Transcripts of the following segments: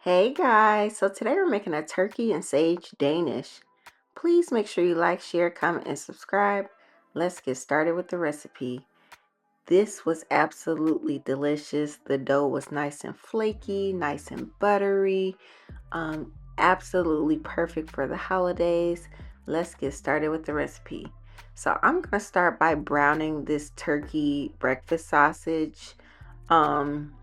Hey guys, so today we're making a turkey and sage Danish. Please make sure you like, share, comment, and subscribe. Let's get started with the recipe. This was absolutely delicious. The dough was nice and flaky, nice and buttery. Absolutely perfect for the holidays. Let's get started with the recipe. So I'm gonna start by browning this turkey breakfast sausage. Um,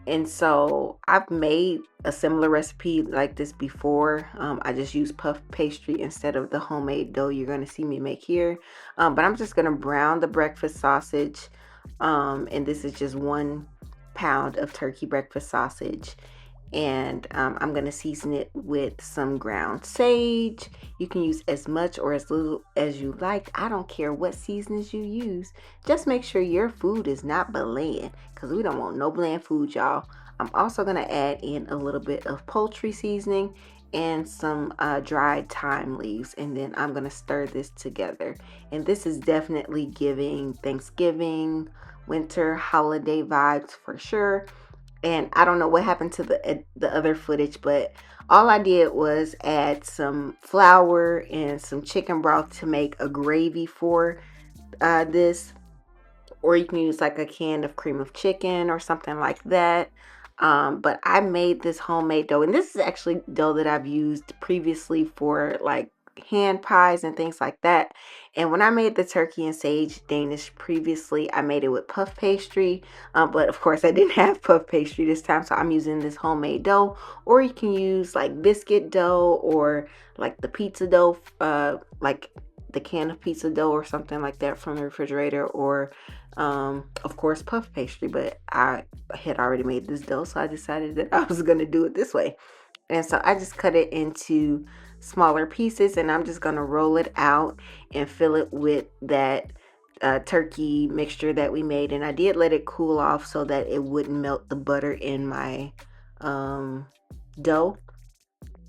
and so I've made a similar recipe like this before. I just use puff pastry instead of the homemade dough you're going to see me make here. But I'm just going to brown the breakfast sausage. And this is just 1 pound of turkey breakfast sausage, and I'm going to season it with some ground sage. You can use as much or as little as you like. I don't care what seasonings you use. Just make sure your food is not bland, because we don't want no bland food, y'all. I'm also going to add in a little bit of poultry seasoning and some dried thyme leaves, and then I'm going to stir this together. And this is definitely giving Thanksgiving, winter, holiday vibes for sure. And I don't know what happened to the other footage, but all I did was add some flour and some chicken broth to make a gravy for this, or you can use like a can of cream of chicken or something like that. But I made this homemade dough, and this is actually dough that I've used previously for like hand pies and things like that. And when I made the turkey and sage Danish previously, I made it with puff pastry, but of course I didn't have puff pastry this time, so I'm using this homemade dough. Or you can use like biscuit dough, or like the pizza dough, like the can of pizza dough or something like that from the refrigerator, or of course puff pastry. But I had already made this dough, so I decided that I was going to do it this way. And so I just cut it into smaller pieces, and I'm just going to roll it out and fill it with that turkey mixture that we made. And I did let it cool off so that it wouldn't melt the butter in my dough.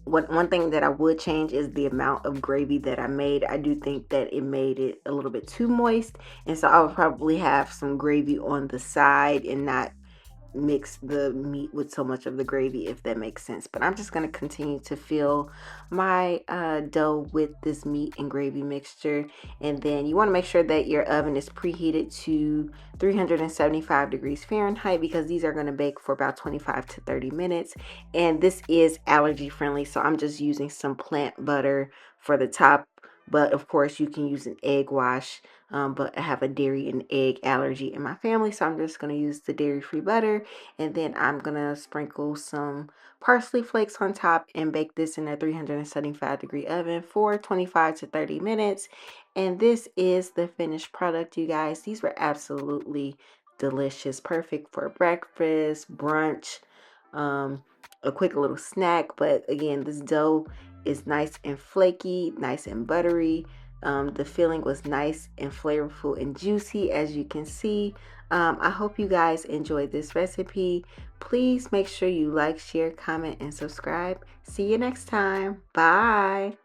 One thing that I would change is the amount of gravy that I made. I do think that it made it a little bit too moist, and so I would probably have some gravy on the side and not mix the meat with so much of the gravy, if that makes sense. But I'm just going to continue to fill my dough with this meat and gravy mixture. And then you want to make sure that your oven is preheated to 375 degrees Fahrenheit, because these are going to bake for about 25 to 30 minutes. And this is allergy friendly, so I'm just using some plant butter for the top, but of course you can use an egg wash. But I have a dairy and egg allergy in my family, so I'm just going to use the dairy-free butter. And then I'm going to sprinkle some parsley flakes on top and bake this in a 375-degree oven for 25 to 30 minutes. And this is the finished product, you guys. These were absolutely delicious, perfect for breakfast, brunch, a quick little snack. But again, this dough is nice and flaky, nice and buttery. The filling was nice and flavorful and juicy, as you can see. I hope you guys enjoyed this recipe. Please make sure you like, share, comment, and subscribe. See you next time. Bye.